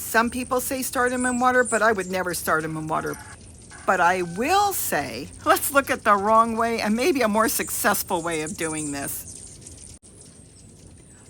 Some people say start them in water, but I would never start them in water. But I will say, let's look at the wrong way and maybe a more successful way of doing this.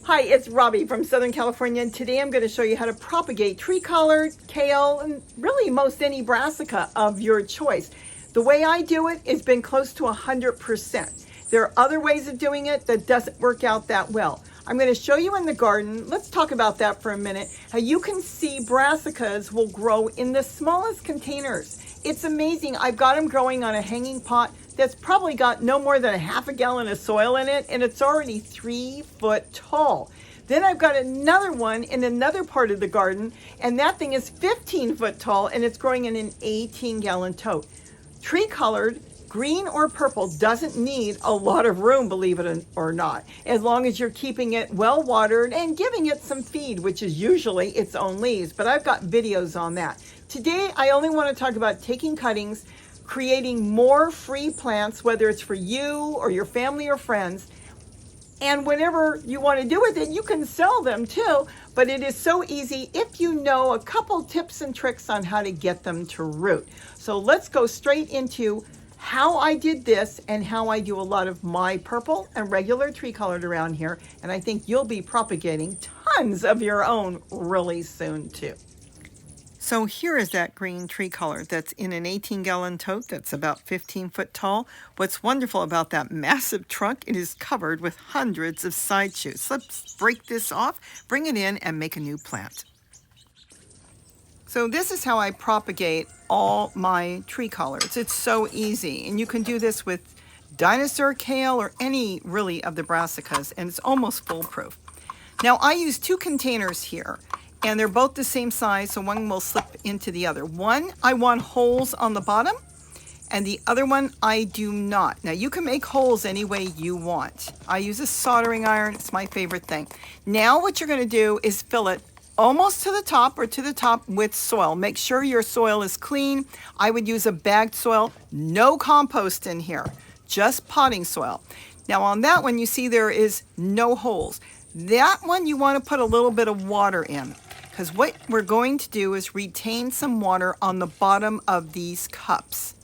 Hi, it's Robbie from Southern California, and today I'm going to show you how to propagate tree collar, kale, and really most any brassica of your choice. The way I do it has been close to 100%. There are other ways of doing it that doesn't work out that well. I'm going to show you in the garden. Let's talk about that for a minute. How you can see brassicas will grow in the smallest containers. It's amazing. I've got them growing on a hanging pot that's probably got no more than a half a gallon of soil in it, and it's already 3 foot tall. Then I've got another one in another part of the garden, and that thing is 15 foot tall, and it's growing in an 18-gallon tote. Tree colored, green or purple, doesn't need a lot of room, believe it or not, as long as you're keeping it well watered and giving it some feed, which is usually its own leaves, but I've got videos on that. Today, I only want to talk about taking cuttings, creating more free plants, whether it's for you or your family or friends, and whenever you want to do with it, you can sell them too, but it is so easy if you know a couple tips and tricks on how to get them to root. So let's go straight into how I did this and how I do a lot of my purple and regular tree colored around here, and I think you'll be propagating tons of your own really soon too. So here is that green tree color that's in an 18-gallon tote that's about 15 foot tall. What's wonderful about that massive trunk, it is covered with hundreds of side shoots. Let's break this off, bring it in, and make a new plant. So this is how I propagate all my tree colors. It's so easy, and you can do this with dinosaur kale or any really of the brassicas, and it's almost foolproof. Now I use 2 containers here, and they're both the same size, so one will slip into the other. One, I want holes on the bottom, and the other one, I do not. Now, you can make holes any way you want. I use a soldering iron. It's my favorite thing. Now, what you're going to do is fill it almost to the top or to the top with soil. Make sure your soil is clean. I would use a bagged soil. No compost in here, just potting soil. Now, on that one, you see there is no holes. That one, you want to put a little bit of water in, because what we're going to do is retain some water on the bottom of these cups.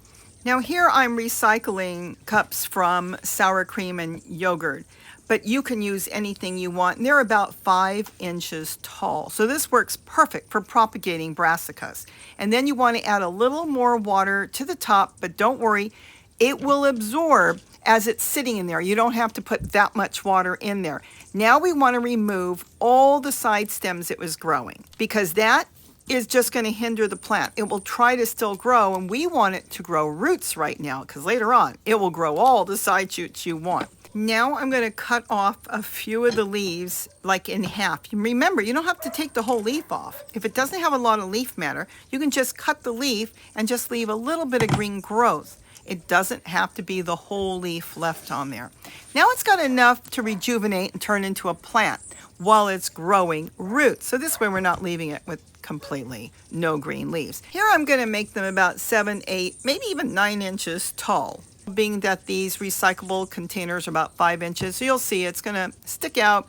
Now here I'm recycling cups from sour cream and yogurt, but you can use anything you want, and they're about 5 inches tall. So this works perfect for propagating brassicas. And then you want to add a little more water to the top, but don't worry, it will absorb as it's sitting in there. You don't have to put that much water in there. Now we want to remove all the side stems it was growing, because that is just going to hinder the plant. It will try to still grow, and we want it to grow roots right now, because later on it will grow all the side shoots you want. Now I'm going to cut off a few of the leaves, like in half. Remember, you don't have to take the whole leaf off. If it doesn't have a lot of leaf matter, you can just cut the leaf and just leave a little bit of green growth. It doesn't have to be the whole leaf left on there. Now it's got enough to rejuvenate and turn into a plant while it's growing roots. So this way we're not leaving it with completely no green leaves. Here I'm going to make them about 7, 8, maybe even 9 inches tall. Being that these recyclable containers are about 5 inches, so you'll see it's going to stick out,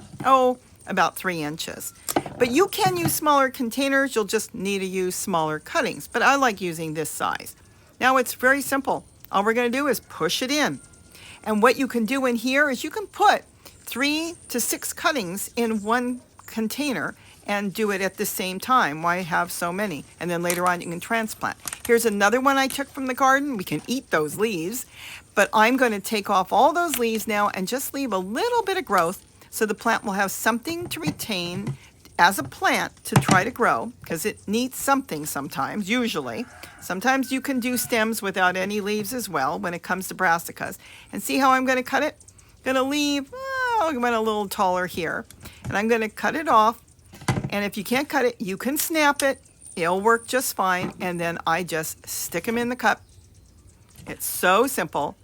about 3 inches. But you can use smaller containers. You'll just need to use smaller cuttings. But I like using this size. Now it's very simple. All we're going to do is push it in. And what you can do in here is you can put 3 to 6 cuttings in one container and do it at the same time. Why have so many? And then later on you can transplant. Here's another one I took from the garden. We can eat those leaves, but I'm going to take off all those leaves now and just leave a little bit of growth so the plant will have something to retain as a plant to try to grow, because it needs something sometimes, usually. Sometimes you can do stems without any leaves as well when it comes to brassicas. And see how I'm going to cut it? I'm going to leave, I went a little taller here. And I'm going to cut it off. And if you can't cut it, you can snap it. It'll work just fine. And then I just stick them in the cup. It's so simple.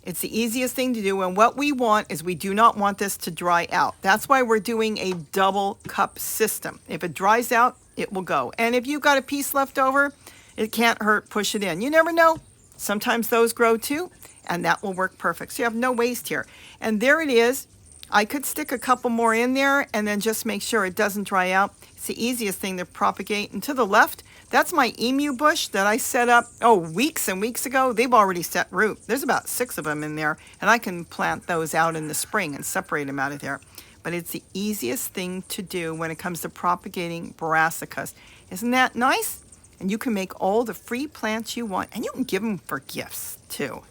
It's the easiest thing to do, and what we want is we do not want this to dry out. That's why we're doing a double cup system. If it dries out, it will go. And if you've got a piece left over, it can't hurt, push it in. You never know. Sometimes those grow too, and that will work perfect. So you have no waste here. And there it is. I could stick a couple more in there and then just make sure it doesn't dry out. It's the easiest thing to propagate. And to the left, that's my emu bush that I set up, weeks and weeks ago. They've already set root. There's about 6 of them in there, and I can plant those out in the spring and separate them out of there. But it's the easiest thing to do when it comes to propagating brassicas. Isn't that nice? And you can make all the free plants you want, and you can give them for gifts too.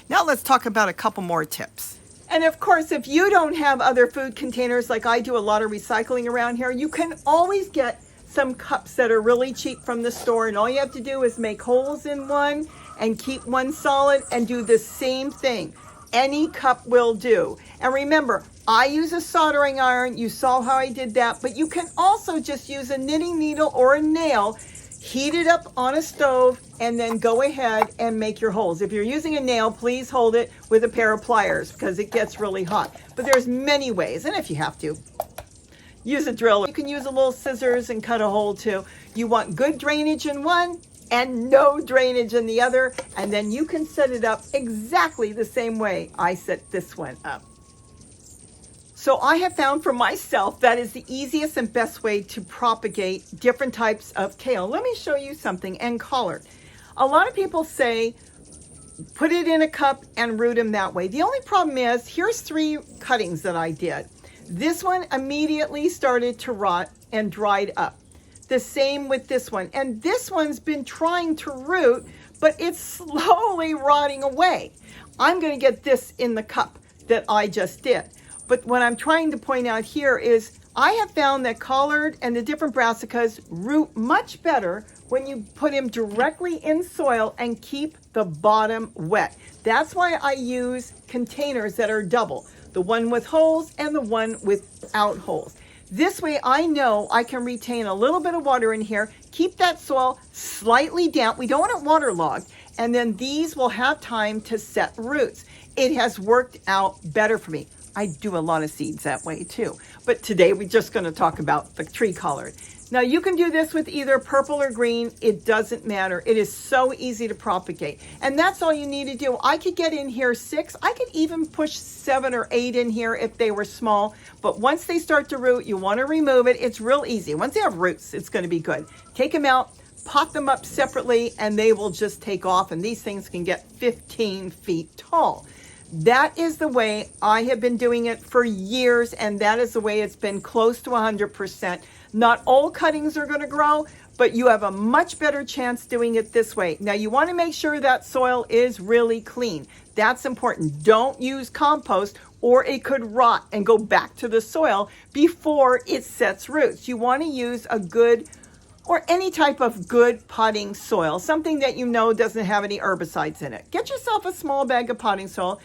Now let's talk about a couple more tips. And of course, if you don't have other food containers, like I do a lot of recycling around here, you can always get some cups that are really cheap from the store. And all you have to do is make holes in one and keep one solid and do the same thing. Any cup will do. And remember, I use a soldering iron. You saw how I did that. But you can also just use a knitting needle or a nail, heat it up on a stove, and then go ahead and make your holes. If you're using a nail, please hold it with a pair of pliers because it gets really hot. But there's many ways, and if you have to, use a drill. You can use a little scissors and cut a hole too. You want good drainage in one and no drainage in the other, and then you can set it up exactly the same way I set this one up. So I have found for myself that is the easiest and best way to propagate different types of kale. Let me show you something, and collard. A lot of people say, put it in a cup and root them that way. The only problem is, here's 3 cuttings that I did. This one immediately started to rot and dried up. The same with this one. And this one's been trying to root, but it's slowly rotting away. I'm going to get this in the cup that I just did. But what I'm trying to point out here is I have found that collard and the different brassicas root much better when you put them directly in soil and keep the bottom wet. That's why I use containers that are double, the one with holes and the one without holes. This way I know I can retain a little bit of water in here, keep that soil slightly damp. We don't want it waterlogged. And then these will have time to set roots. It has worked out better for me. I do a lot of seeds that way too. But today we're just going to talk about the tree collard. Now you can do this with either purple or green. It doesn't matter. It is so easy to propagate. And that's all you need to do. I could get in here 6. I could even push 7 or 8 in here if they were small. But once they start to root, you want to remove it. It's real easy. Once they have roots, it's going to be good. Take them out, pot them up separately, and they will just take off. And these things can get 15 feet tall. That is the way I have been doing it for years, and that is the way it's been close to 100%. Not all cuttings are going to grow, but you have a much better chance doing it this way. Now, you want to make sure that soil is really clean. That's important. Don't use compost, or it could rot and go back to the soil before it sets roots. You want to use a good or any type of good potting soil, something that you know doesn't have any herbicides in it. Get yourself a small bag of potting soil.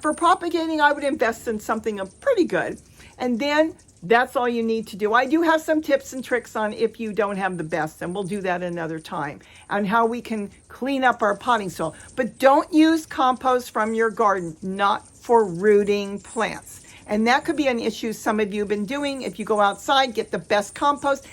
For propagating, I would invest in something pretty good. And then that's all you need to do. I do have some tips and tricks on if you don't have the best, and we'll do that another time, on how we can clean up our potting soil. But don't use compost from your garden, not for rooting plants. And that could be an issue some of you have been doing. If you go outside, get the best compost.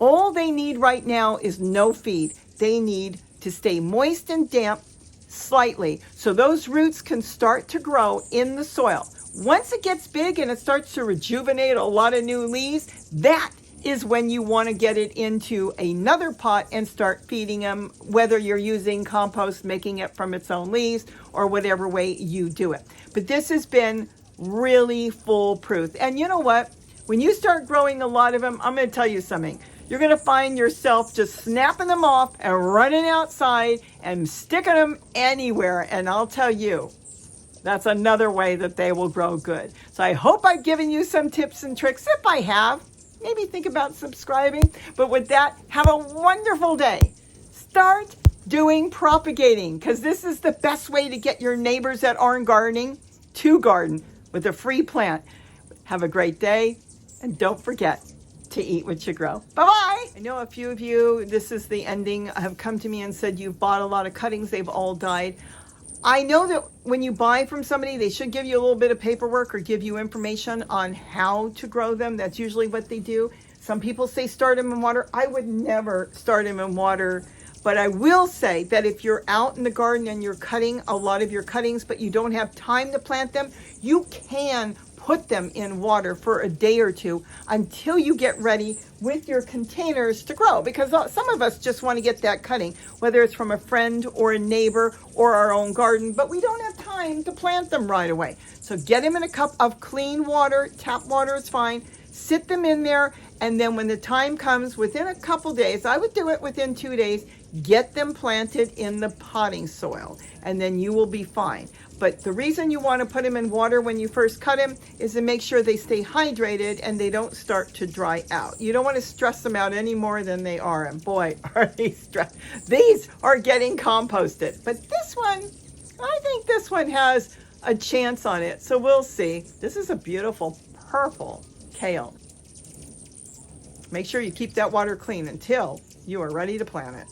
All they need right now is no feed. They need to stay moist and damp slightly so those roots can start to grow in the soil. Once it gets big and it starts to rejuvenate a lot of new leaves, that is when you want to get it into another pot and start feeding them, whether you're using compost, making it from its own leaves, or whatever way you do it. But this has been really foolproof. And you know what? When you start growing a lot of them, I'm going to tell you something. You're going to find yourself just snapping them off and running outside and sticking them anywhere. And I'll tell you, that's another way that they will grow good. So I hope I've given you some tips and tricks. If I have, maybe think about subscribing. But with that, have a wonderful day. Start doing propagating, because this is the best way to get your neighbors that aren't gardening to garden with a free plant. Have a great day, and don't forget to eat what you grow. Bye-bye. I know a few of you, this is the ending, have come to me and said you've bought a lot of cuttings. They've all died. I know that when you buy from somebody, they should give you a little bit of paperwork or give you information on how to grow them. That's usually what they do. Some people say start them in water. I would never start them in water. But I will say that if you're out in the garden and you're cutting a lot of your cuttings, but you don't have time to plant them, you can put them in water for a day or two until you get ready with your containers to grow, because some of us just want to get that cutting, whether it's from a friend or a neighbor or our own garden, but we don't have time to plant them right away. So get them in a cup of clean water. Tap water is fine. Sit them in there, and then when the time comes, within a couple days, I would do it within 2 days, get them planted in the potting soil, and then you will be fine. But the reason you want to put them in water when you first cut them is to make sure they stay hydrated and they don't start to dry out. You don't want to stress them out any more than they are, and boy, are they stressed. These are getting composted, but this one, I think this one has a chance on it, so we'll see. This is a beautiful purple kale. Make sure you keep that water clean until you are ready to plant it.